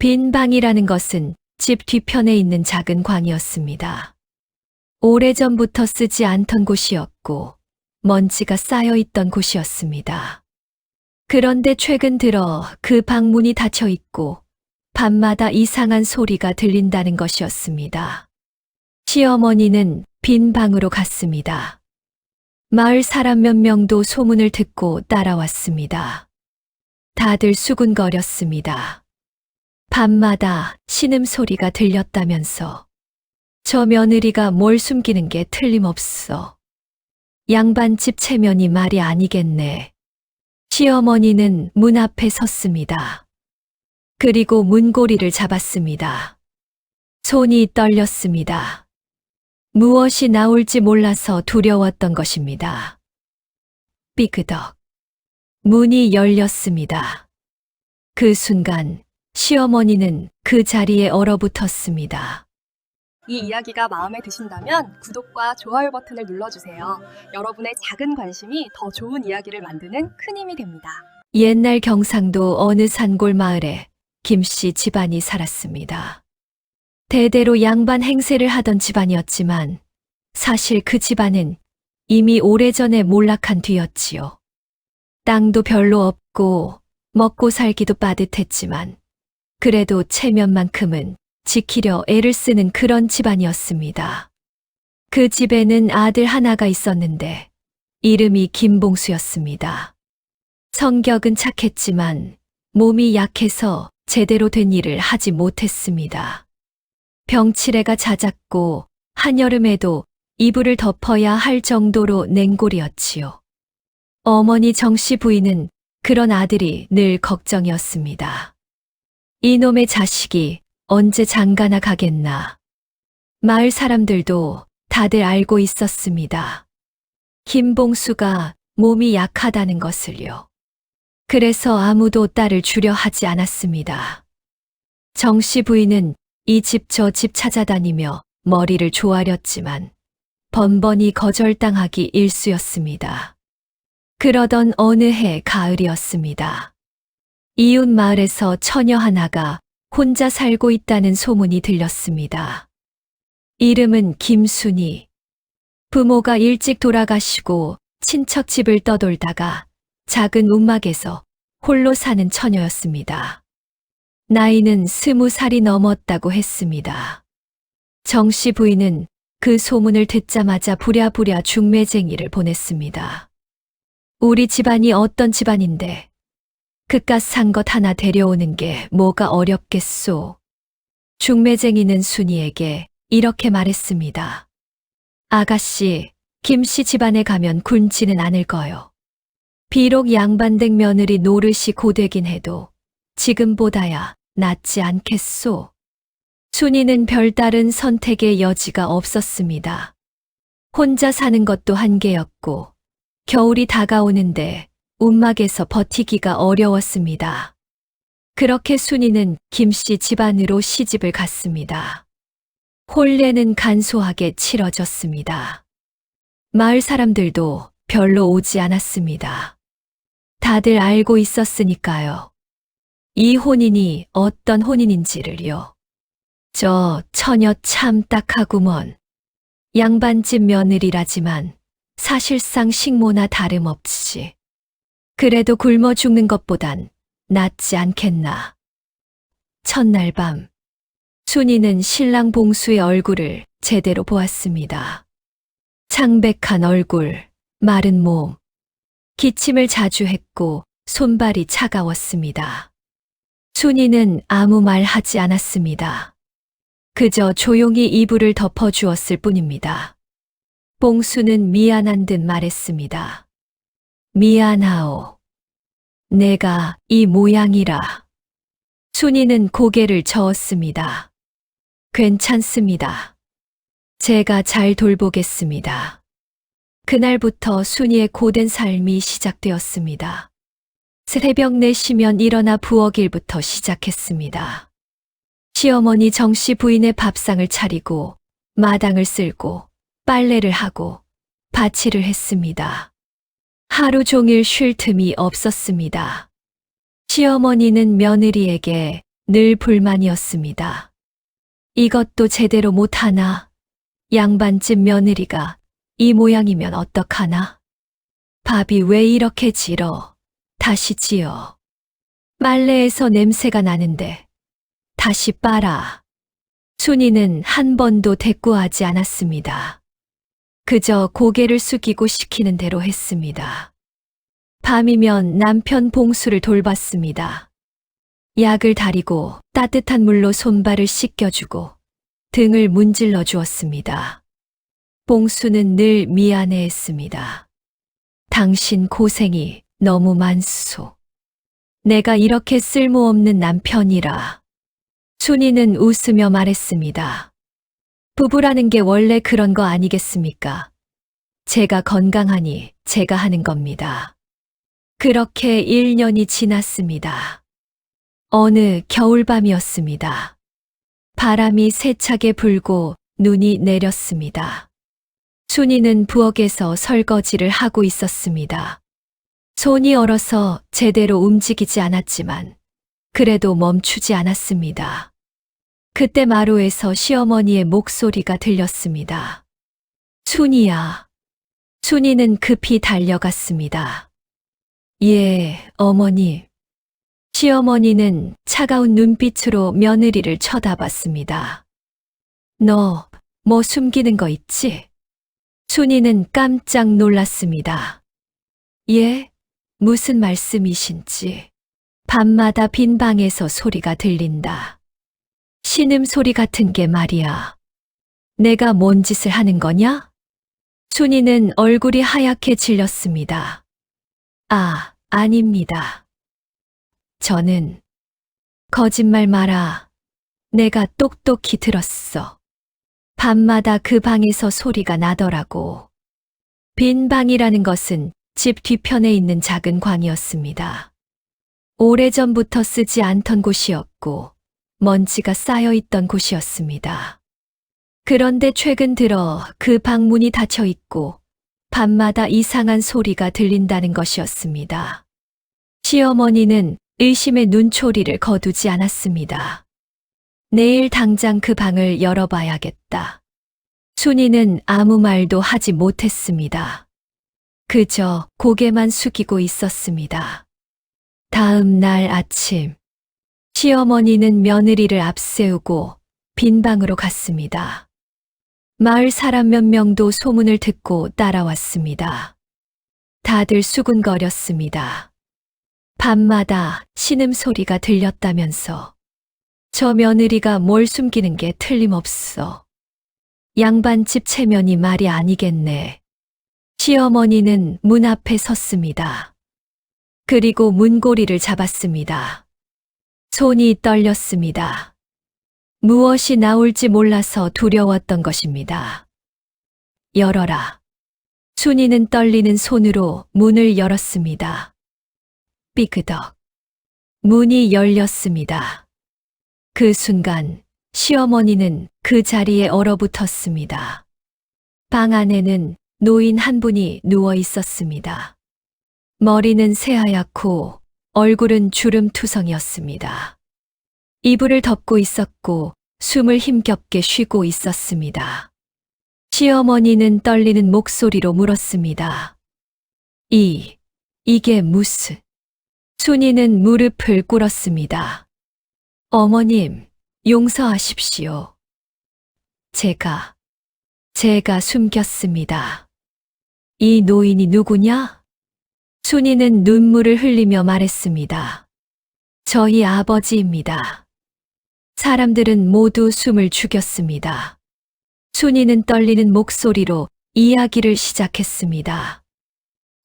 빈 방이라는 것은 집 뒤편에 있는 작은 광이었습니다. 오래전부터 쓰지 않던 곳이었고 먼지가 쌓여 있던 곳이었습니다. 그런데 최근 들어 그 방문이 닫혀 있고 밤마다 이상한 소리가 들린다는 것이었습니다. 시어머니는 빈 방으로 갔습니다. 마을 사람 몇 명도 소문을 듣고 따라왔습니다. 다들 수군거렸습니다. 밤마다 신음소리가 들렸다면서 저 며느리가 뭘 숨기는 게 틀림없어. 양반집 체면이 말이 아니겠네. 시어머니는 문 앞에 섰습니다. 그리고 문고리를 잡았습니다. 손이 떨렸습니다. 무엇이 나올지 몰라서 두려웠던 것입니다. 삐그덕. 문이 열렸습니다. 그 순간 시어머니는 그 자리에 얼어붙었습니다. 이 이야기가 마음에 드신다면 구독과 좋아요 버튼을 눌러주세요. 여러분의 작은 관심이 더 좋은 이야기를 만드는 큰 힘이 됩니다. 옛날 경상도 어느 산골 마을에 김씨 집안이 살았습니다. 대대로 양반 행세를 하던 집안이었지만 사실 그 집안은 이미 오래전에 몰락한 뒤였지요. 땅도 별로 없고 먹고 살기도 빠듯했지만 그래도 체면만큼은 지키려 애를 쓰는 그런 집안이었습니다. 그 집에는 아들 하나가 있었는데 이름이 김봉수였습니다. 성격은 착했지만 몸이 약해서 제대로 된 일을 하지 못했습니다. 병치레가 잦았고 한여름에도 이불을 덮어야 할 정도로 냉골이었지요. 어머니 정씨 부인은 그런 아들이 늘 걱정이었습니다. 이놈의 자식이 언제 장가나 가겠나. 마을 사람들도 다들 알고 있었습니다. 김봉수가 몸이 약하다는 것을요. 그래서 아무도 딸을 주려 하지 않았습니다. 정씨 부인은 이 집 저 집 찾아다니며 머리를 조아렸지만 번번이 거절당하기 일쑤였습니다. 그러던 어느 해 가을이었습니다. 이웃 마을에서 처녀 하나가 혼자 살고 있다는 소문이 들렸습니다. 이름은 김순이. 부모가 일찍 돌아가시고 친척 집을 떠돌다가 작은 움막에서 홀로 사는 처녀였습니다. 나이는 20살이 넘었다고 했습니다. 정씨 부인은 그 소문을 듣자마자 부랴부랴 중매쟁이를 보냈습니다. 우리 집안이 어떤 집안인데 그깟 산 것 하나 데려오는 게 뭐가 어렵겠소. 중매쟁이는 순이에게 이렇게 말했습니다. 아가씨, 김씨 집안에 가면 굶지는 않을 거요. 비록 양반댁 며느리 노릇이 고되긴 해도 지금보다야 낫지 않겠소. 순이는 별다른 선택의 여지가 없었습니다. 혼자 사는 것도 한계였고 겨울이 다가오는데 움막에서 버티기가 어려웠습니다. 그렇게 순이는 김씨 집안으로 시집을 갔습니다. 혼례는 간소하게 치러졌습니다. 마을 사람들도 별로 오지 않았습니다. 다들 알고 있었으니까요. 이 혼인이 어떤 혼인인지를요. 저 처녀 참 딱하구먼. 양반집 며느리라지만 사실상 식모나 다름없이. 그래도 굶어 죽는 것보단 낫지 않겠나. 첫날 밤, 순이는 신랑 봉수의 얼굴을 제대로 보았습니다. 창백한 얼굴, 마른 몸, 기침을 자주 했고 손발이 차가웠습니다. 순이는 아무 말 하지 않았습니다. 그저 조용히 이불을 덮어주었을 뿐입니다. 봉수는 미안한 듯 말했습니다. 미안하오. 내가 이 모양이라. 순이는 고개를 저었습니다. 괜찮습니다. 제가 잘 돌보겠습니다. 그날부터 순이의 고된 삶이 시작되었습니다. 새벽 4시면 일어나 부엌일부터 시작했습니다. 시어머니 정씨 부인의 밥상을 차리고 마당을 쓸고 빨래를 하고 바치를 했습니다. 하루 종일 쉴 틈이 없었습니다. 시어머니는 며느리에게 늘 불만이었습니다. 이것도 제대로 못하나? 양반집 며느리가 이 모양이면 어떡하나? 밥이 왜 이렇게 질어? 다시 지어. 빨래에서 냄새가 나는데 다시 빨아. 순이는 한 번도 대꾸하지 않았습니다. 그저 고개를 숙이고 시키는 대로 했습니다. 밤이면 남편 봉수를 돌봤습니다. 약을 다리고 따뜻한 물로 손발을 씻겨주고 등을 문질러 주었습니다. 봉수는 늘 미안해했습니다. 당신 고생이 너무 많소. 내가 이렇게 쓸모없는 남편이라. 순이는 웃으며 말했습니다. 부부라는 게 원래 그런 거 아니겠습니까? 제가 건강하니 제가 하는 겁니다. 그렇게 1년이 지났습니다. 어느 겨울밤이었습니다. 바람이 세차게 불고 눈이 내렸습니다. 순이는 부엌에서 설거지를 하고 있었습니다. 손이 얼어서 제대로 움직이지 않았지만 그래도 멈추지 않았습니다. 그때 마루에서 시어머니의 목소리가 들렸습니다. 순이야. 순이는 급히 달려갔습니다. 예, 어머니. 시어머니는 차가운 눈빛으로 며느리를 쳐다봤습니다. 너, 뭐 숨기는 거 있지? 순이는 깜짝 놀랐습니다. 예? 무슨 말씀이신지. 밤마다 빈 방에서 소리가 들린다. 신음소리 같은 게 말이야. 내가 뭔 짓을 하는 거냐? 순이는 얼굴이 하얗게 질렸습니다. 아, 아닙니다. 저는 거짓말 마라. 내가 똑똑히 들었어. 밤마다 그 방에서 소리가 나더라고. 빈 방이라는 것은 집 뒤편에 있는 작은 광이었습니다. 오래전부터 쓰지 않던 곳이었고 먼지가 쌓여 있던 곳이었습니다. 그런데 최근 들어 그 방문이 닫혀 있고 밤마다 이상한 소리가 들린다는 것이었습니다. 시어머니는 의심의 눈초리를 거두지 않았습니다. 내일 당장 그 방을 열어봐야겠다. 순이는 아무 말도 하지 못했습니다. 그저 고개만 숙이고 있었습니다. 다음 날 아침, 시어머니는 며느리를 앞세우고 빈 방으로 갔습니다. 마을 사람 몇 명도 소문을 듣고 따라왔습니다. 다들 수군거렸습니다. 밤마다 신음소리가 들렸다면서. 저 며느리가 뭘 숨기는 게 틀림없어. 양반집 체면이 말이 아니겠네. 시어머니는 문 앞에 섰습니다. 그리고 문고리를 잡았습니다. 손이 떨렸습니다. 무엇이 나올지 몰라서 두려웠던 것입니다. 열어라. 순이는 떨리는 손으로 문을 열었습니다. 삐그덕. 문이 열렸습니다. 그 순간 시어머니는 그 자리에 얼어붙었습니다. 방 안에는 노인 한 분이 누워 있었습니다. 머리는 새하얗고 얼굴은 주름투성이었습니다. 이불을 덮고 있었고 숨을 힘겹게 쉬고 있었습니다. 시어머니는 떨리는 목소리로 물었습니다. 이게 무슨... 순이는 무릎을 꿇었습니다. 어머님, 용서하십시오. 제가 숨겼습니다. 이 노인이 누구냐? 순이는 눈물을 흘리며 말했습니다. 저희 아버지입니다. 사람들은 모두 숨을 죽였습니다. 순이는 떨리는 목소리로 이야기를 시작했습니다.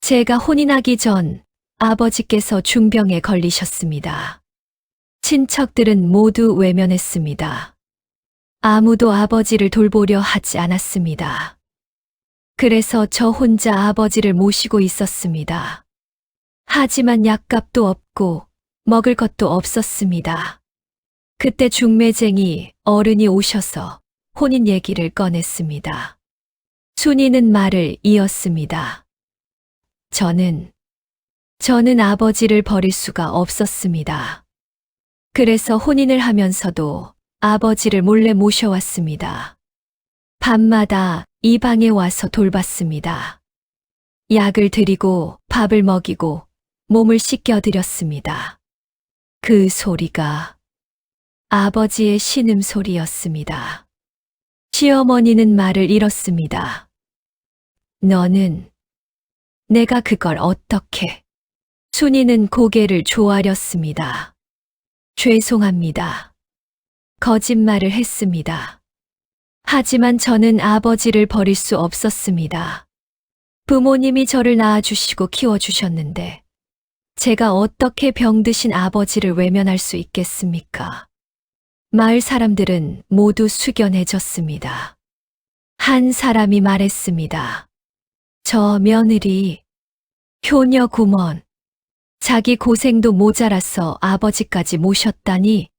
제가 혼이 나기 전 아버지께서 중병에 걸리셨습니다. 친척들은 모두 외면했습니다. 아무도 아버지를 돌보려 하지 않았습니다. 그래서 저 혼자 아버지를 모시고 있었습니다. 하지만 약값도 없고 먹을 것도 없었습니다. 그때 중매쟁이 어른이 오셔서 혼인 얘기를 꺼냈습니다. 순이는 말을 이었습니다. 저는 아버지를 버릴 수가 없었습니다. 그래서 혼인을 하면서도 아버지를 몰래 모셔왔습니다. 밤마다 이 방에 와서 돌봤습니다. 약을 드리고 밥을 먹이고 몸을 씻겨드렸습니다. 그 소리가 아버지의 신음소리였습니다. 시어머니는 말을 잃었습니다. 너는 내가 그걸 어떻게? 순이는 고개를 조아렸습니다. 죄송합니다. 거짓말을 했습니다. 하지만 저는 아버지를 버릴 수 없었습니다. 부모님이 저를 낳아주시고 키워주셨는데 제가 어떻게 병드신 아버지를 외면할 수 있겠습니까? 마을 사람들은 모두 숙연해졌습니다. 한 사람이 말했습니다. 저 며느리, 효녀 구먼, 자기 고생도 모자라서 아버지까지 모셨다니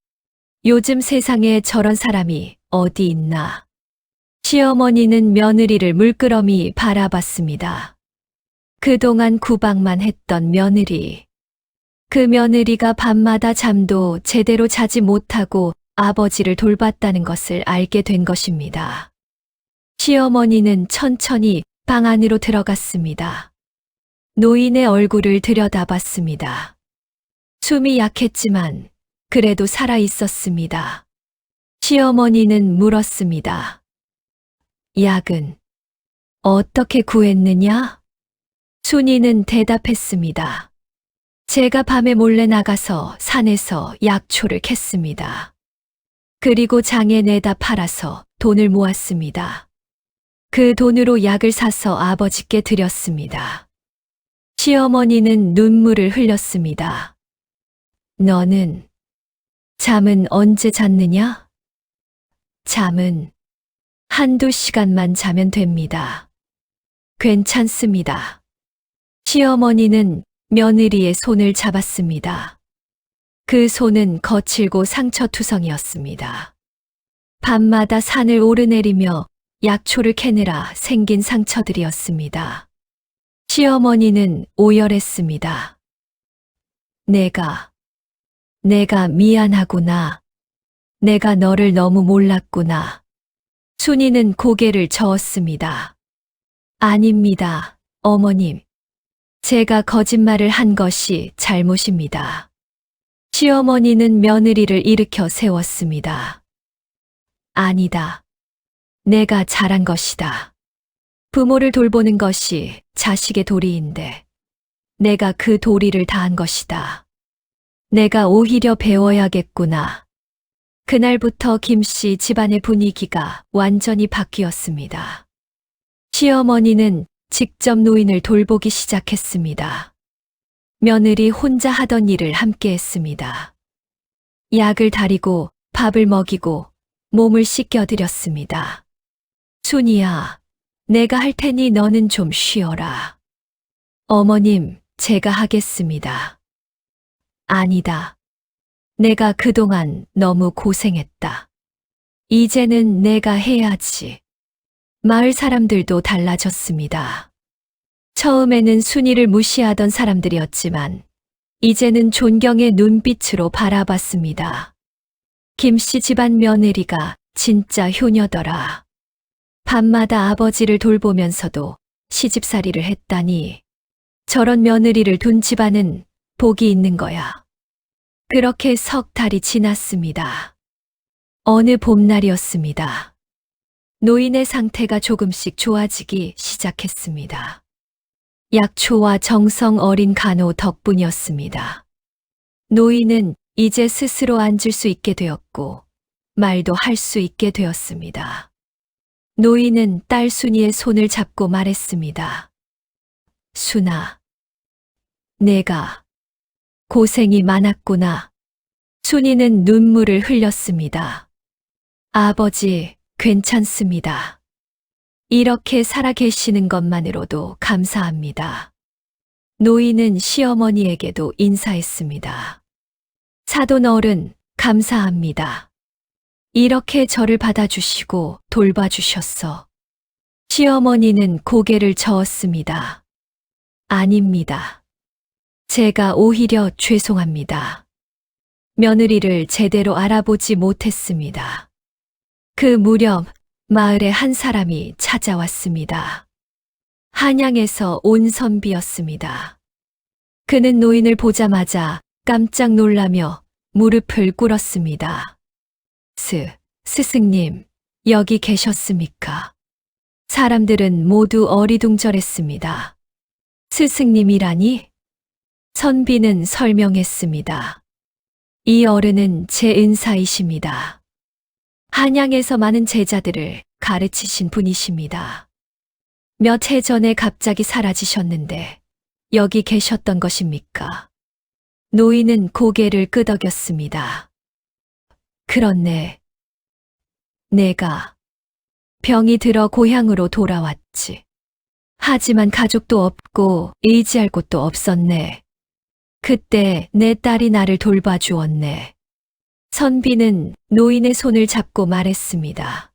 요즘 세상에 저런 사람이 어디 있나. 시어머니는 며느리를 물끄러미 바라봤습니다. 그동안 구박만 했던 며느리. 그 며느리가 밤마다 잠도 제대로 자지 못하고 아버지를 돌봤다는 것을 알게 된 것입니다. 시어머니는 천천히 방 안으로 들어갔습니다. 노인의 얼굴을 들여다봤습니다. 숨이 약했지만 그래도 살아 있었습니다. 시어머니는 물었습니다. 약은 어떻게 구했느냐? 순이는 대답했습니다. 제가 밤에 몰래 나가서 산에서 약초를 캤습니다. 그리고 장에 내다 팔아서 돈을 모았습니다. 그 돈으로 약을 사서 아버지께 드렸습니다. 시어머니는 눈물을 흘렸습니다. 너는 잠은 언제 잤느냐? 잠은 한두 시간만 자면 됩니다. 괜찮습니다. 시어머니는 며느리의 손을 잡았습니다. 그 손은 거칠고 상처투성이었습니다. 밤마다 산을 오르내리며 약초를 캐느라 생긴 상처들이었습니다. 시어머니는 오열했습니다. 내가 미안하구나. 내가 너를 너무 몰랐구나. 순이는 고개를 저었습니다. 아닙니다, 어머님. 제가 거짓말을 한 것이 잘못입니다. 시어머니는 며느리를 일으켜 세웠습니다. 아니다. 내가 잘한 것이다. 부모를 돌보는 것이 자식의 도리인데 내가 그 도리를 다한 것이다. 내가 오히려 배워야겠구나. 그날부터 김씨 집안의 분위기가 완전히 바뀌었습니다. 시어머니는 직접 노인을 돌보기 시작했습니다. 며느리 혼자 하던 일을 함께 했습니다. 약을 다리고 밥을 먹이고 몸을 씻겨드렸습니다. 순이야, 내가 할 테니 너는 좀 쉬어라. 어머님, 제가 하겠습니다. 아니다. 내가 그동안 너무 고생했다. 이제는 내가 해야지. 마을 사람들도 달라졌습니다. 처음에는 순이를 무시하던 사람들이었지만 이제는 존경의 눈빛으로 바라봤습니다. 김씨 집안 며느리가 진짜 효녀더라. 밤마다 아버지를 돌보면서도 시집살이를 했다니 저런 며느리를 둔 집안은 복이 있는 거야. 그렇게 석 달이 지났습니다. 어느 봄날이었습니다. 노인의 상태가 조금씩 좋아지기 시작했습니다. 약초와 정성 어린 간호 덕분이었습니다. 노인은 이제 스스로 앉을 수 있게 되었고 말도 할 수 있게 되었습니다. 노인은 딸 순이의 손을 잡고 말했습니다. 순아, 내가 고생이 많았구나. 순이는 눈물을 흘렸습니다. 아버지, 괜찮습니다. 이렇게 살아 계시는 것만으로도 감사합니다. 노인은 시어머니에게도 인사했습니다. 사돈 어른, 감사합니다. 이렇게 저를 받아주시고 돌봐주셨어. 시어머니는 고개를 저었습니다. 아닙니다. 제가 오히려 죄송합니다. 며느리를 제대로 알아보지 못했습니다. 그 무렵 마을에 한 사람이 찾아왔습니다. 한양에서 온 선비였습니다. 그는 노인을 보자마자 깜짝 놀라며 무릎을 꿇었습니다. 스승님, 여기 계셨습니까? 사람들은 모두 어리둥절했습니다. 스승님이라니? 선비는 설명했습니다. 이 어른은 제 은사이십니다. 한양에서 많은 제자들을 가르치신 분이십니다. 몇 해 전에 갑자기 사라지셨는데 여기 계셨던 것입니까? 노인은 고개를 끄덕였습니다. 그렇네. 내가 병이 들어 고향으로 돌아왔지. 하지만 가족도 없고 의지할 곳도 없었네. 그때 내 딸이 나를 돌봐주었네. 선비는 노인의 손을 잡고 말했습니다.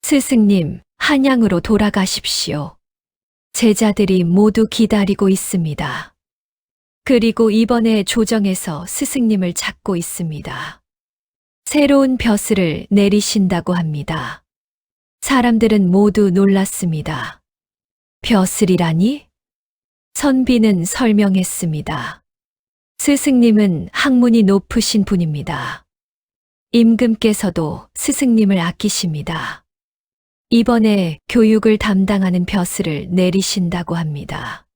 스승님, 한양으로 돌아가십시오. 제자들이 모두 기다리고 있습니다. 그리고 이번에 조정에서 스승님을 찾고 있습니다. 새로운 벼슬을 내리신다고 합니다. 사람들은 모두 놀랐습니다. 벼슬이라니? 선비는 설명했습니다. 스승님은 학문이 높으신 분입니다. 임금께서도 스승님을 아끼십니다. 이번에 교육을 담당하는 벼슬을 내리신다고 합니다.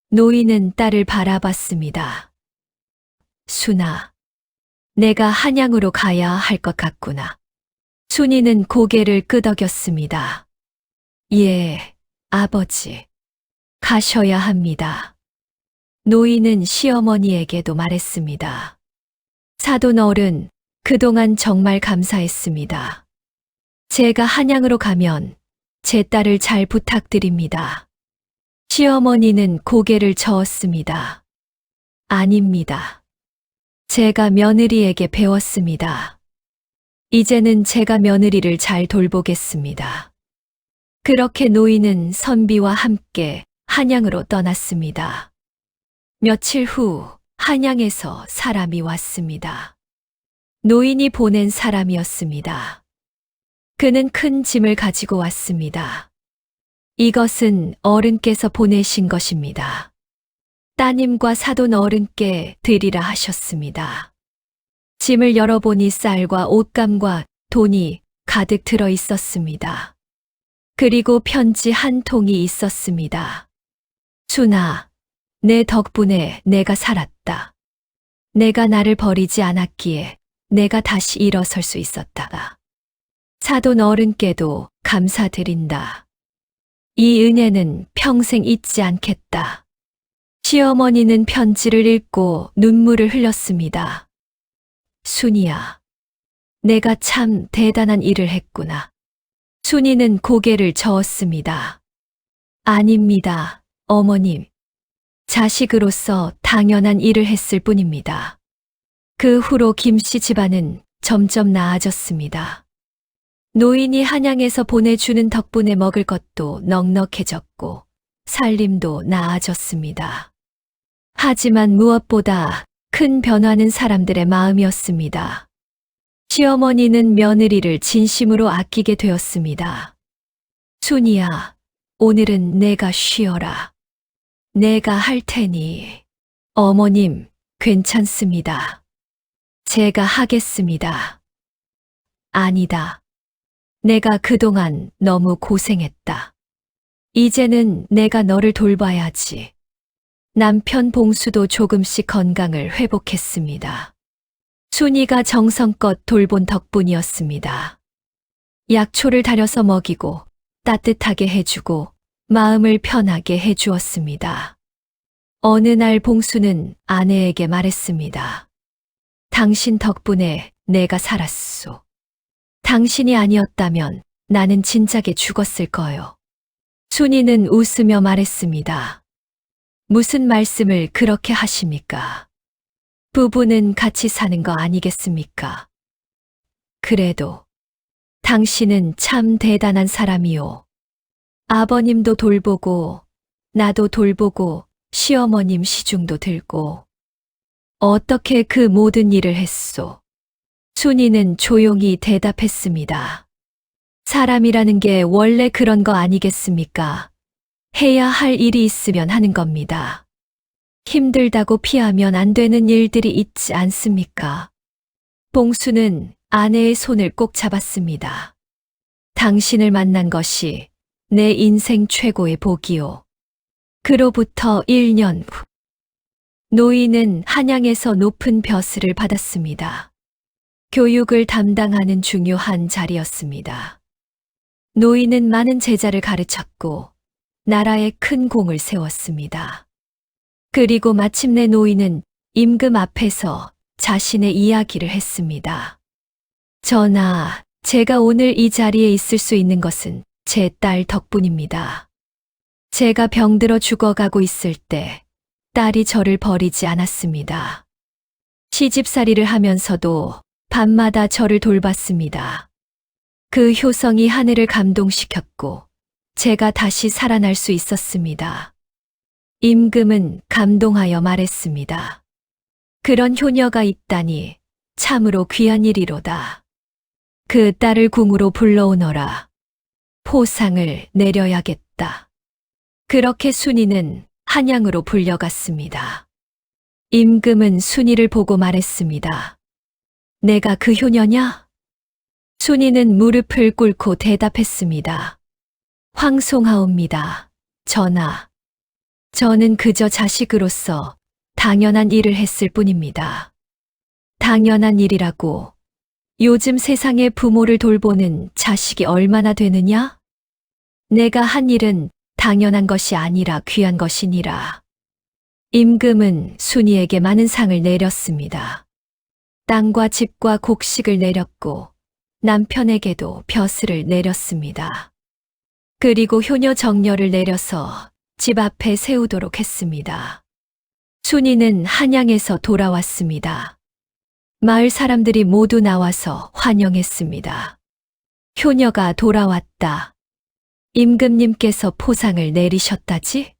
노인은 딸을 바라봤습니다. 순아, 내가 한양으로 가야 할 것 같구나. 순이는 고개를 끄덕였습니다. 예, 아버지. 가셔야 합니다. 노인은 시어머니에게도 말했습니다. 사돈 어른, 그동안 정말 감사했습니다. 제가 한양으로 가면 제 딸을 잘 부탁드립니다. 시어머니는 고개를 저었습니다. 아닙니다. 제가 며느리에게 배웠습니다. 이제는 제가 며느리를 잘 돌보겠습니다. 그렇게 노인은 선비와 함께 한양으로 떠났습니다. 며칠 후 한양에서 사람이 왔습니다. 노인이 보낸 사람이었습니다. 그는 큰 짐을 가지고 왔습니다. 이것은 어른께서 보내신 것입니다. 따님과 사돈 어른께 드리라 하셨습니다. 짐을 열어보니 쌀과 옷감과 돈이 가득 들어 있었습니다. 그리고 편지 한 통이 있었습니다. 순아, 내 덕분에 내가 살았다. 내가 나를 버리지 않았기에 내가 다시 일어설 수 있었다. 사돈 어른께도 감사드린다. 이 은혜는 평생 잊지 않겠다. 시어머니는 편지를 읽고 눈물을 흘렸습니다. 순이야, 내가 참 대단한 일을 했구나. 순이는 고개를 저었습니다. 아닙니다, 어머님. 자식으로서 당연한 일을 했을 뿐입니다. 그 후로 김씨 집안은 점점 나아졌습니다. 노인이 한양에서 보내주는 덕분에 먹을 것도 넉넉해졌고 살림도 나아졌습니다. 하지만 무엇보다 큰 변화는 사람들의 마음이었습니다. 시어머니는 며느리를 진심으로 아끼게 되었습니다. 순이야, 오늘은 내가 쉬어라. 내가 할 테니. 어머님, 괜찮습니다. 제가 하겠습니다. 아니다. 내가 그동안 너무 고생했다. 이제는 내가 너를 돌봐야지. 남편 봉수도 조금씩 건강을 회복했습니다. 순이가 정성껏 돌본 덕분이었습니다. 약초를 달여서 먹이고 따뜻하게 해주고 마음을 편하게 해주었습니다. 어느 날 봉수는 아내에게 말했습니다. 당신 덕분에 내가 살았소. 당신이 아니었다면 나는 진작에 죽었을 거요. 순이는 웃으며 말했습니다. 무슨 말씀을 그렇게 하십니까? 부부는 같이 사는 거 아니겠습니까? 그래도 당신은 참 대단한 사람이오. 아버님도 돌보고 나도 돌보고 시어머님 시중도 들고 어떻게 그 모든 일을 했소? 순이는 조용히 대답했습니다. 사람이라는 게 원래 그런 거 아니겠습니까? 해야 할 일이 있으면 하는 겁니다. 힘들다고 피하면 안 되는 일들이 있지 않습니까? 봉수는 아내의 손을 꼭 잡았습니다. 당신을 만난 것이 내 인생 최고의 복이요. 그로부터 1년 후, 노인은 한양에서 높은 벼슬을 받았습니다. 교육을 담당하는 중요한 자리였습니다. 노인은 많은 제자를 가르쳤고 나라에 큰 공을 세웠습니다. 그리고 마침내 노인은 임금 앞에서 자신의 이야기를 했습니다. 전하, 제가 오늘 이 자리에 있을 수 있는 것은 제 딸 덕분입니다. 제가 병들어 죽어가고 있을 때 딸이 저를 버리지 않았습니다. 시집살이를 하면서도 밤마다 저를 돌봤습니다. 그 효성이 하늘을 감동시켰고 제가 다시 살아날 수 있었습니다. 임금은 감동하여 말했습니다. 그런 효녀가 있다니 참으로 귀한 일이로다. 그 딸을 궁으로 불러오너라. 포상을 내려야겠다. 그렇게 순이는 한양으로 불려갔습니다. 임금은 순이를 보고 말했습니다. 내가 그 효녀냐? 순이는 무릎을 꿇고 대답했습니다. 황송하옵니다. 전하. 저는 그저 자식으로서 당연한 일을 했을 뿐입니다. 당연한 일이라고 요즘 세상에 부모를 돌보는 자식이 얼마나 되느냐? 내가 한 일은 당연한 것이 아니라 귀한 것이니라. 임금은 순이에게 많은 상을 내렸습니다. 땅과 집과 곡식을 내렸고 남편에게도 벼슬을 내렸습니다. 그리고 효녀 정려를 내려서 집 앞에 세우도록 했습니다. 순이는 한양에서 돌아왔습니다. 마을 사람들이 모두 나와서 환영했습니다. 효녀가 돌아왔다. 임금님께서 포상을 내리셨다지?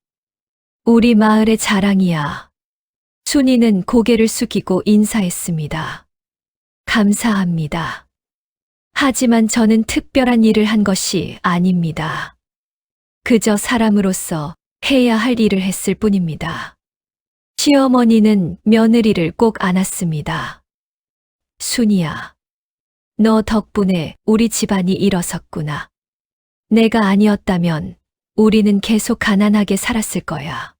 우리 마을의 자랑이야. 순이는 고개를 숙이고 인사했습니다. 감사합니다. 하지만 저는 특별한 일을 한 것이 아닙니다. 그저 사람으로서 해야 할 일을 했을 뿐입니다. 시어머니는 며느리를 꼭 안았습니다. 순이야, 너 덕분에 우리 집안이 일어섰구나. 내가 아니었다면 우리는 계속 가난하게 살았을 거야.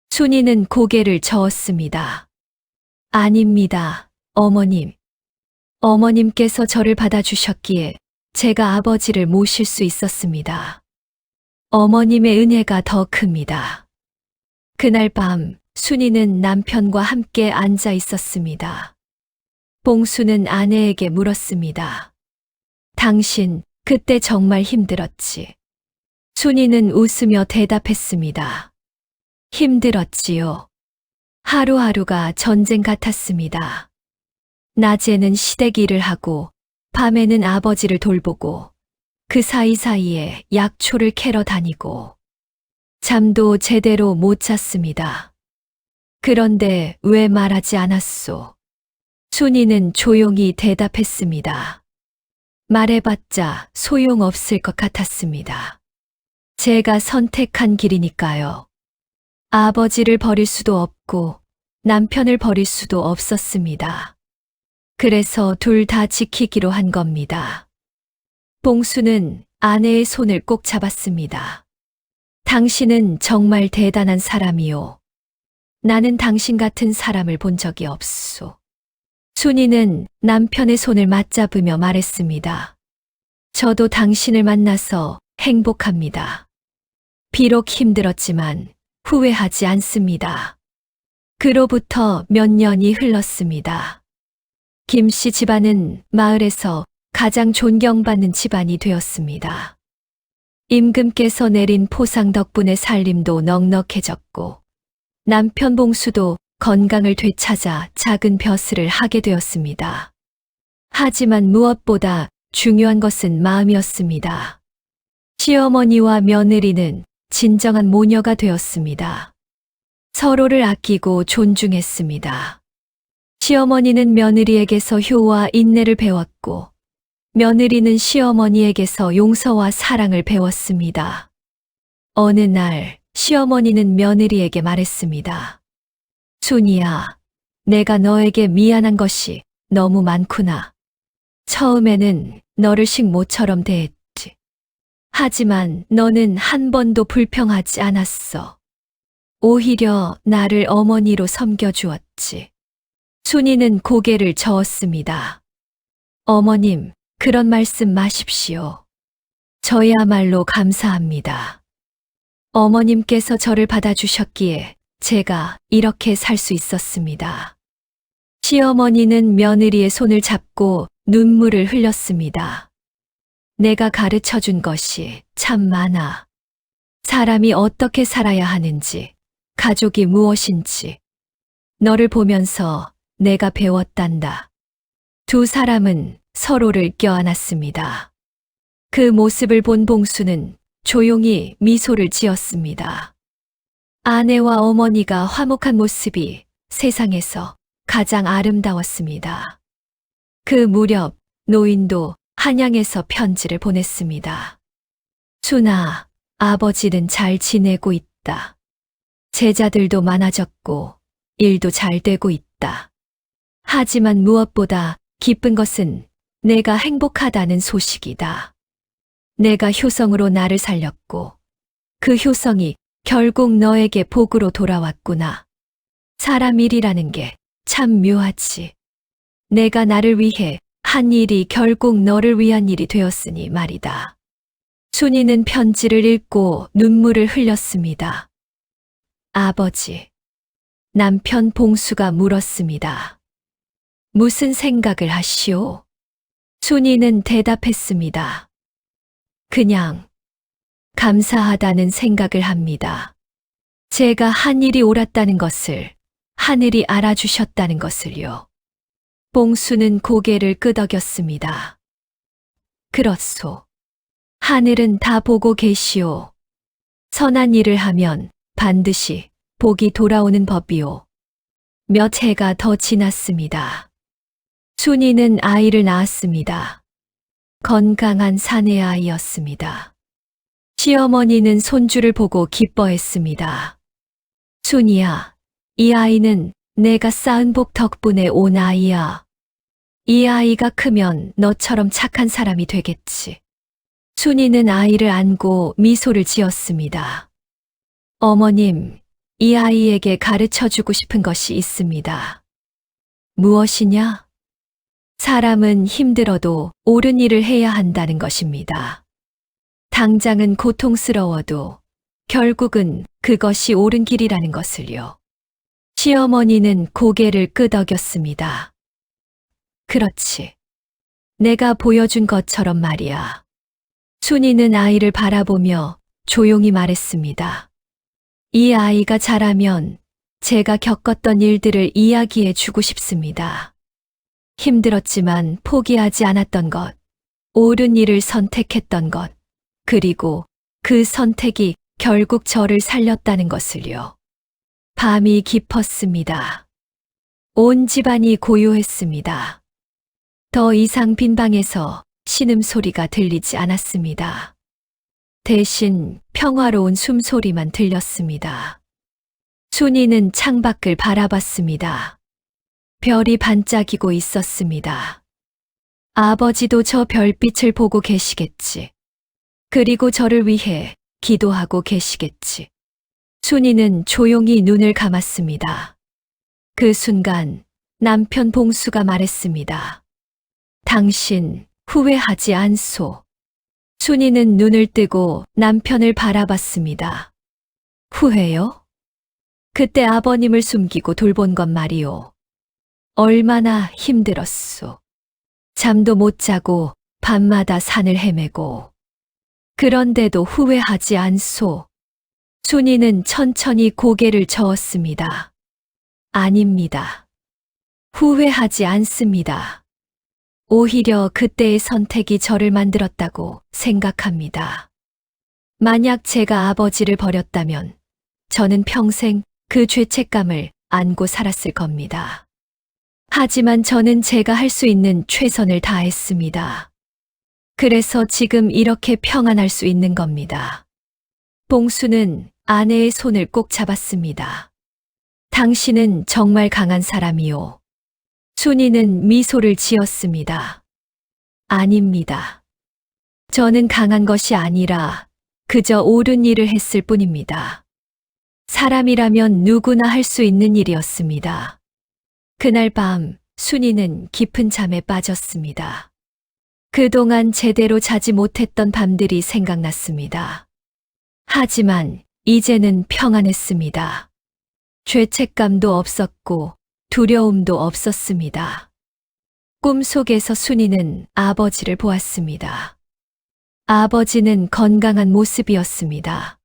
순이는 고개를 저었습니다. 아닙니다, 어머님. 어머님께서 저를 받아주셨기에 제가 아버지를 모실 수 있었습니다. 어머님의 은혜가 더 큽니다. 그날 밤 순이는 남편과 함께 앉아 있었습니다. 봉수는 아내에게 물었습니다. 당신 그때 정말 힘들었지? 순이는 웃으며 대답했습니다. 힘들었지요. 하루하루가 전쟁 같았습니다. 낮에는 시댁 일을 하고 밤에는 아버지를 돌보고 그 사이사이에 약초를 캐러 다니고 잠도 제대로 못 잤습니다. 그런데 왜 말하지 않았소? 순이는 조용히 대답했습니다. 말해봤자 소용없을 것 같았습니다. 제가 선택한 길이니까요. 아버지를 버릴 수도 없고 남편을 버릴 수도 없었습니다. 그래서 둘 다 지키기로 한 겁니다. 봉수는 아내의 손을 꼭 잡았습니다. 당신은 정말 대단한 사람이요. 나는 당신 같은 사람을 본 적이 없소. 순이는 남편의 손을 맞잡으며 말했습니다. 저도 당신을 만나서 행복합니다. 비록 힘들었지만 후회하지 않습니다. 그로부터 몇 년이 흘렀습니다. 김씨 집안은 마을에서 가장 존경받는 집안이 되었습니다. 임금께서 내린 포상 덕분에 살림도 넉넉해졌고 남편 봉수도 건강을 되찾아 작은 벼슬을 하게 되었습니다. 하지만 무엇보다 중요한 것은 마음이었습니다. 시어머니와 며느리는 진정한 모녀가 되었습니다. 서로를 아끼고 존중했습니다. 시어머니는 며느리에게서 효와 인내를 배웠고, 며느리는 시어머니에게서 용서와 사랑을 배웠습니다. 어느 날 시어머니는 며느리에게 말했습니다. 순이야, 내가 너에게 미안한 것이 너무 많구나. 처음에는 너를 식모처럼 대했지. 하지만 너는 한 번도 불평하지 않았어. 오히려 나를 어머니로 섬겨주었지. 순이는 고개를 저었습니다. 어머님, 그런 말씀 마십시오. 저야말로 감사합니다. 어머님께서 저를 받아주셨기에 제가 이렇게 살 수 있었습니다. 시어머니는 며느리의 손을 잡고 눈물을 흘렸습니다. 내가 가르쳐 준 것이 참 많아. 사람이 어떻게 살아야 하는지, 가족이 무엇인지. 너를 보면서 내가 배웠단다. 두 사람은 서로를 껴안았습니다. 그 모습을 본 봉수는 조용히 미소를 지었습니다. 아내와 어머니가 화목한 모습이 세상에서 가장 아름다웠습니다. 그 무렵 노인도 한양에서 편지를 보냈습니다. 순아, 아버지는 잘 지내고 있다. 제자들도 많아졌고 일도 잘 되고 있다. 하지만 무엇보다 기쁜 것은 내가 행복하다는 소식이다. 내가 효성으로 나를 살렸고 그 효성이 결국 너에게 복으로 돌아왔구나. 사람 일이라는 게 참 묘하지. 내가 나를 위해 한 일이 결국 너를 위한 일이 되었으니 말이다. 순이는 편지를 읽고 눈물을 흘렸습니다. 아버지, 남편 봉수가 물었습니다. 무슨 생각을 하시오? 순이는 대답했습니다. 그냥 감사하다는 생각을 합니다. 제가 한 일이 옳았다는 것을 하늘이 알아주셨다는 것을요. 봉수는 고개를 끄덕였습니다. 그렇소. 하늘은 다 보고 계시오. 선한 일을 하면 반드시 복이 돌아오는 법이오. 몇 해가 더 지났습니다. 순이는 아이를 낳았습니다. 건강한 사내 아이였습니다. 시어머니는 손주를 보고 기뻐했습니다. 순이야, 이 아이는 내가 쌓은 복 덕분에 온 아이야. 이 아이가 크면 너처럼 착한 사람이 되겠지. 순이는 아이를 안고 미소를 지었습니다. 어머님, 이 아이에게 가르쳐 주고 싶은 것이 있습니다. 무엇이냐? 사람은 힘들어도 옳은 일을 해야 한다는 것입니다. 당장은 고통스러워도 결국은 그것이 옳은 길이라는 것을요. 시어머니는 고개를 끄덕였습니다. 그렇지. 내가 보여준 것처럼 말이야. 순이는 아이를 바라보며 조용히 말했습니다. 이 아이가 자라면 제가 겪었던 일들을 이야기해 주고 싶습니다. 힘들었지만 포기하지 않았던 것, 옳은 일을 선택했던 것, 그리고 그 선택이 결국 저를 살렸다는 것을요. 밤이 깊었습니다. 온 집안이 고요했습니다. 더 이상 빈 방에서 신음소리가 들리지 않았습니다. 대신 평화로운 숨소리만 들렸습니다. 순이는 창밖을 바라봤습니다. 별이 반짝이고 있었습니다. 아버지도 저 별빛을 보고 계시겠지. 그리고 저를 위해 기도하고 계시겠지. 순이는 조용히 눈을 감았습니다. 그 순간 남편 봉수가 말했습니다. 당신 후회하지 않소. 순이는 눈을 뜨고 남편을 바라봤습니다. 후회요? 그때 아버님을 숨기고 돌본 것 말이오. 얼마나 힘들었소. 잠도 못 자고 밤마다 산을 헤매고. 그런데도 후회하지 않소. 순이는 천천히 고개를 저었습니다. 아닙니다. 후회하지 않습니다. 오히려 그때의 선택이 저를 만들었다고 생각합니다. 만약 제가 아버지를 버렸다면 저는 평생 그 죄책감을 안고 살았을 겁니다. 하지만 저는 제가 할 수 있는 최선을 다했습니다. 그래서 지금 이렇게 평안할 수 있는 겁니다. 봉수는 아내의 손을 꼭 잡았습니다. 당신은 정말 강한 사람이요. 순이는 미소를 지었습니다. 아닙니다. 저는 강한 것이 아니라 그저 옳은 일을 했을 뿐입니다. 사람이라면 누구나 할 수 있는 일이었습니다. 그날 밤 순이는 깊은 잠에 빠졌습니다. 그동안 제대로 자지 못했던 밤들이 생각났습니다. 하지만 이제는 평안했습니다. 죄책감도 없었고 두려움도 없었습니다. 꿈속에서 순이는 아버지를 보았습니다. 아버지는 건강한 모습이었습니다.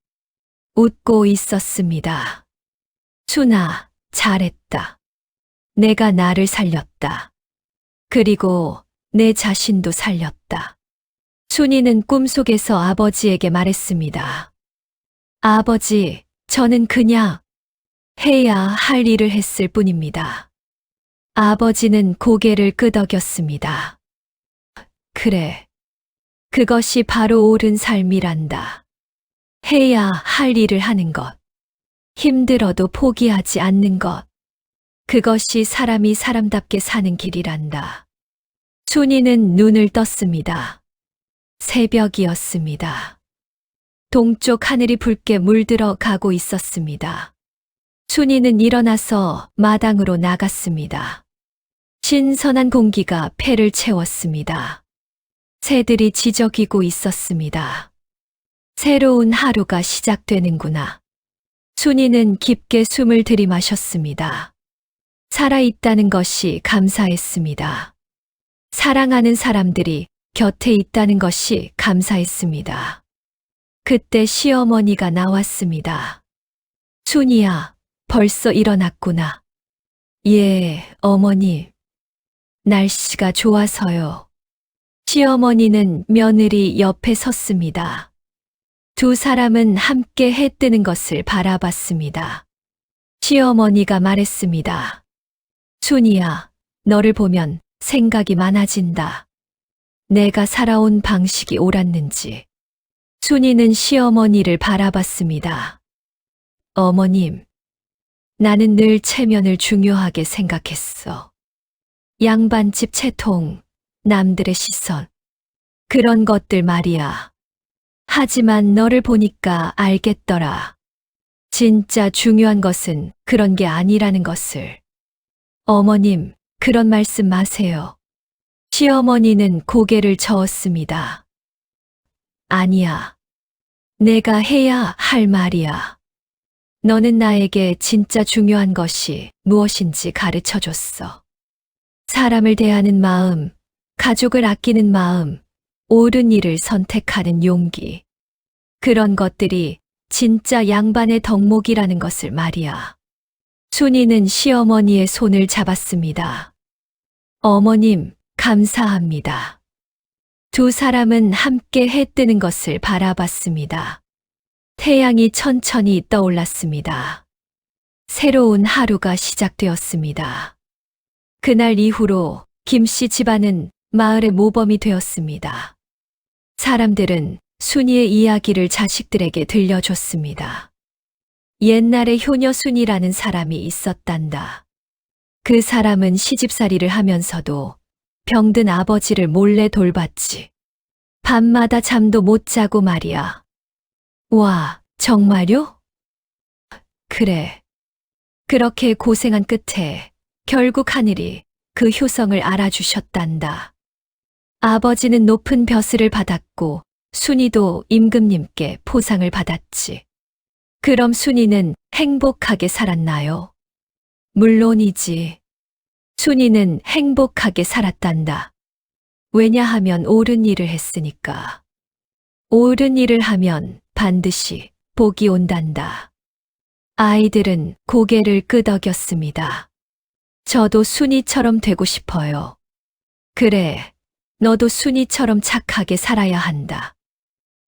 웃고 있었습니다. 순아, 잘했다. 내가 나를 살렸다. 그리고 내 자신도 살렸다. 순이는 꿈속에서 아버지에게 말했습니다. 아버지, 저는 그냥 해야 할 일을 했을 뿐입니다. 아버지는 고개를 끄덕였습니다. 그래. 그것이 바로 옳은 삶이란다. 해야 할 일을 하는 것. 힘들어도 포기하지 않는 것. 그것이 사람이 사람답게 사는 길이란다. 순이는 눈을 떴습니다. 새벽이었습니다. 동쪽 하늘이 붉게 물들어 가고 있었습니다. 순이는 일어나서 마당으로 나갔습니다. 신선한 공기가 폐를 채웠습니다. 새들이 지저귀고 있었습니다. 새로운 하루가 시작되는구나. 순이는 깊게 숨을 들이마셨습니다. 살아있다는 것이 감사했습니다. 사랑하는 사람들이 곁에 있다는 것이 감사했습니다. 그때 시어머니가 나왔습니다. 순이야, 벌써 일어났구나. 예, 어머니. 날씨가 좋아서요. 시어머니는 며느리 옆에 섰습니다. 두 사람은 함께 해 뜨는 것을 바라봤습니다. 시어머니가 말했습니다. 순이야, 너를 보면 생각이 많아진다. 내가 살아온 방식이 옳았는지. 순이는 시어머니를 바라봤습니다. 어머님, 나는 늘 체면을 중요하게 생각했어. 양반집 채통, 남들의 시선, 그런 것들 말이야. 하지만 너를 보니까 알겠더라. 진짜 중요한 것은 그런 게 아니라는 것을. 어머님, 그런 말씀 마세요. 시어머니는 고개를 저었습니다. 아니야. 내가 해야 할 말이야. 너는 나에게 진짜 중요한 것이 무엇인지 가르쳐 줬어. 사람을 대하는 마음, 가족을 아끼는 마음, 옳은 일을 선택하는 용기. 그런 것들이 진짜 양반의 덕목이라는 것을 말이야. 순이는 시어머니의 손을 잡았습니다. 어머님, 감사합니다. 두 사람은 함께 해 뜨는 것을 바라봤습니다. 태양이 천천히 떠올랐습니다. 새로운 하루가 시작되었습니다. 그날 이후로 김씨 집안은 마을의 모범이 되었습니다. 사람들은 순이의 이야기를 자식들에게 들려줬습니다. 옛날에 효녀 순이라는 사람이 있었단다. 그 사람은 시집살이를 하면서도 병든 아버지를 몰래 돌봤지. 밤마다 잠도 못 자고 말이야. 와, 정말요? 그래. 그렇게 고생한 끝에 결국 하늘이 그 효성을 알아주셨단다. 아버지는 높은 벼슬을 받았고 순이도 임금님께 포상을 받았지. 그럼 순이는 행복하게 살았나요? 물론이지. 순이는 행복하게 살았단다. 왜냐하면 옳은 일을 했으니까. 옳은 일을 하면 반드시 복이 온단다. 아이들은 고개를 끄덕였습니다. 저도 순이처럼 되고 싶어요. 그래, 너도 순이처럼 착하게 살아야 한다.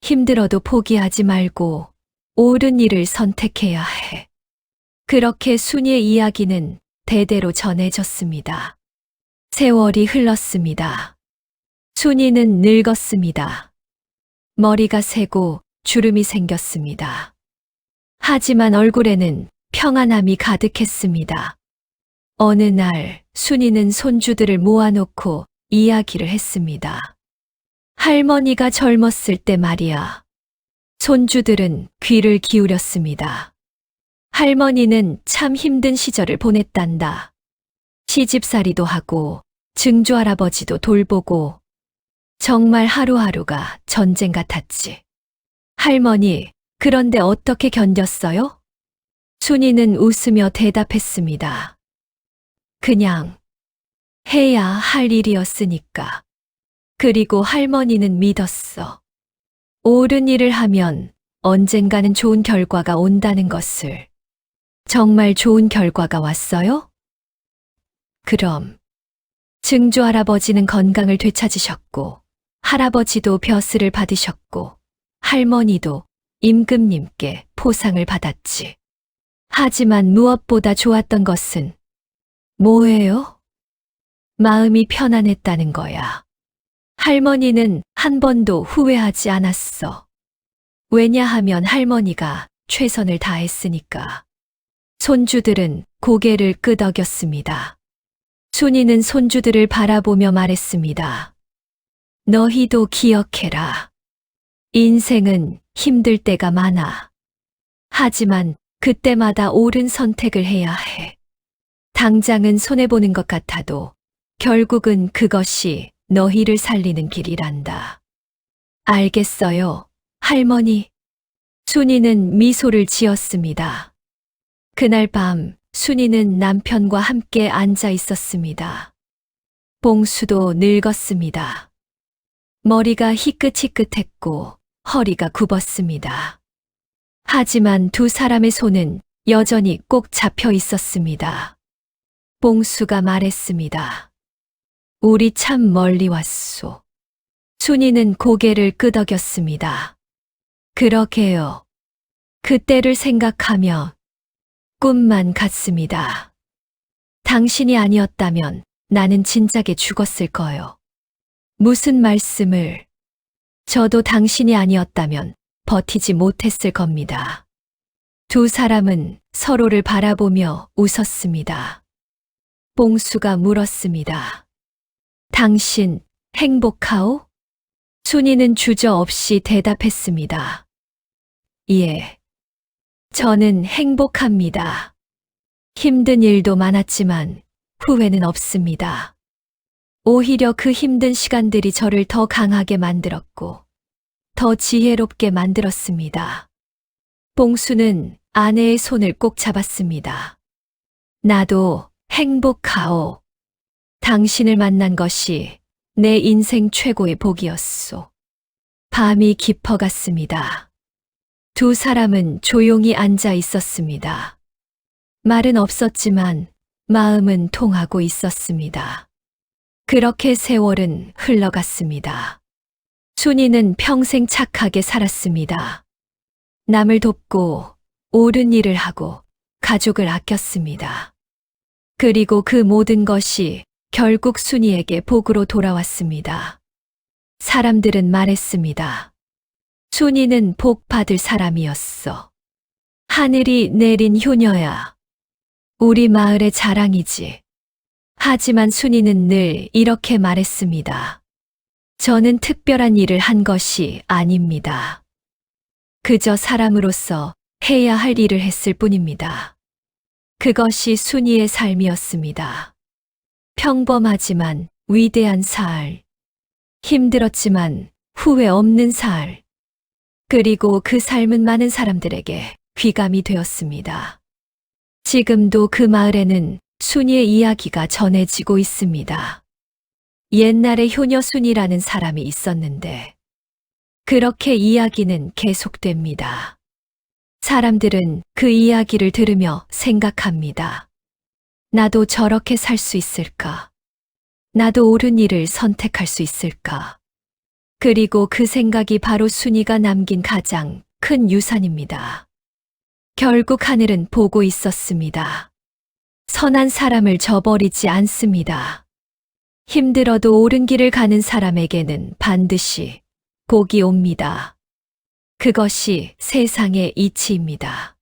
힘들어도 포기하지 말고 옳은 일을 선택해야 해. 그렇게 순이의 이야기는 대대로 전해졌습니다. 세월이 흘렀습니다. 순이는 늙었습니다. 머리가 새고 주름이 생겼습니다. 하지만 얼굴에는 평안함이 가득했습니다. 어느 날 순이는 손주들을 모아놓고 이야기를 했습니다. 할머니가 젊었을 때 말이야. 손주들은 귀를 기울였습니다. 할머니는 참 힘든 시절을 보냈단다. 시집살이도 하고 증조할아버지도 돌보고 정말 하루하루가 전쟁 같았지. 할머니, 그런데 어떻게 견뎠어요? 순이는 웃으며 대답했습니다. 그냥 해야 할 일이었으니까. 그리고 할머니는 믿었어. 옳은 일을 하면 언젠가는 좋은 결과가 온다는 것을. 정말 좋은 결과가 왔어요? 그럼 증조할아버지는 건강을 되찾으셨고 할아버지도 벼슬을 받으셨고 할머니도 임금님께 포상을 받았지. 하지만 무엇보다 좋았던 것은 뭐예요? 마음이 편안했다는 거야. 할머니는 한 번도 후회하지 않았어. 왜냐하면 할머니가 최선을 다했으니까. 손주들은 고개를 끄덕였습니다. 순이는 손주들을 바라보며 말했습니다. 너희도 기억해라. 인생은 힘들 때가 많아. 하지만 그때마다 옳은 선택을 해야 해. 당장은 손해보는 것 같아도 결국은 그것이 너희를 살리는 길이란다. 알겠어요, 할머니. 순이는 미소를 지었습니다. 그날 밤 순이는 남편과 함께 앉아 있었습니다. 봉수도 늙었습니다. 머리가 희끗희끗했고 허리가 굽었습니다. 하지만 두 사람의 손은 여전히 꼭 잡혀 있었습니다. 봉수가 말했습니다. 우리 참 멀리 왔소. 순이는 고개를 끄덕였습니다. 그러게요. 그때를 생각하며 꿈만 같습니다. 당신이 아니었다면 나는 진작에 죽었을 거요. 무슨 말씀을. 저도 당신이 아니었다면 버티지 못했을 겁니다. 두 사람은 서로를 바라보며 웃었습니다. 봉수가 물었습니다. 당신 행복하오? 순이는 주저없이 대답했습니다. 예. 저는 행복합니다. 힘든 일도 많았지만 후회는 없습니다. 오히려 그 힘든 시간들이 저를 더 강하게 만들었고 더 지혜롭게 만들었습니다. 봉수는 아내의 손을 꼭 잡았습니다. 나도 행복하오. 당신을 만난 것이 내 인생 최고의 복이었소. 밤이 깊어갔습니다. 두 사람은 조용히 앉아 있었습니다. 말은 없었지만 마음은 통하고 있었습니다. 그렇게 세월은 흘러갔습니다. 순이는 평생 착하게 살았습니다. 남을 돕고 옳은 일을 하고 가족을 아꼈습니다. 그리고 그 모든 것이 결국 순이에게 복으로 돌아왔습니다. 사람들은 말했습니다. 순이는 복 받을 사람이었어. 하늘이 내린 효녀야. 우리 마을의 자랑이지. 하지만 순이는 늘 이렇게 말했습니다. 저는 특별한 일을 한 것이 아닙니다. 그저 사람으로서 해야 할 일을 했을 뿐입니다. 그것이 순이의 삶이었습니다. 평범하지만 위대한 살. 힘들었지만 후회 없는 살. 그리고 그 삶은 많은 사람들에게 귀감이 되었습니다. 지금도 그 마을에는 순이의 이야기가 전해지고 있습니다. 옛날에 효녀 순이라는 사람이 있었는데 그렇게 이야기는 계속됩니다. 사람들은 그 이야기를 들으며 생각합니다. 나도 저렇게 살 수 있을까? 나도 옳은 일을 선택할 수 있을까? 그리고 그 생각이 바로 순이가 남긴 가장 큰 유산입니다. 결국 하늘은 보고 있었습니다. 선한 사람을 저버리지 않습니다. 힘들어도 옳은 길을 가는 사람에게는 반드시 복이 옵니다. 그것이 세상의 이치입니다.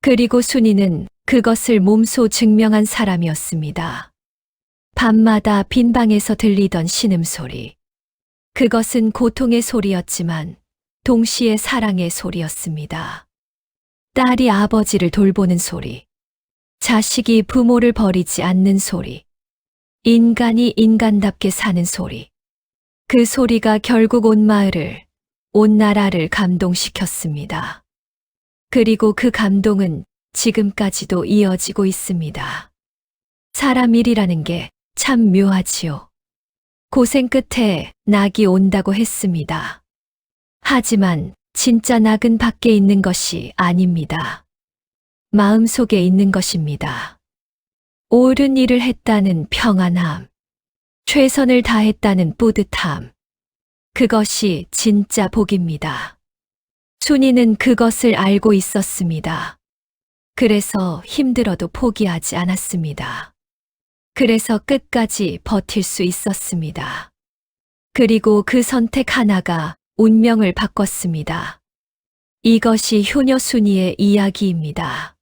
그리고 순이는 그것을 몸소 증명한 사람이었습니다. 밤마다 빈 방에서 들리던 신음소리. 그것은 고통의 소리였지만 동시에 사랑의 소리였습니다. 딸이 아버지를 돌보는 소리. 자식이 부모를 버리지 않는 소리. 인간이 인간답게 사는 소리. 그 소리가 결국 온 마을을, 온 나라를 감동시켰습니다. 그리고 그 감동은 지금까지도 이어지고 있습니다. 사람 일이라는 게 참 묘하지요. 고생 끝에 낙이 온다고 했습니다. 하지만 진짜 낙은 밖에 있는 것이 아닙니다. 마음속에 있는 것입니다. 옳은 일을 했다는 평안함, 최선을 다했다는 뿌듯함, 그것이 진짜 복입니다. 순이는 그것을 알고 있었습니다. 그래서 힘들어도 포기하지 않았습니다. 그래서 끝까지 버틸 수 있었습니다. 그리고 그 선택 하나가 운명을 바꿨습니다. 이것이 효녀 순이의 이야기입니다.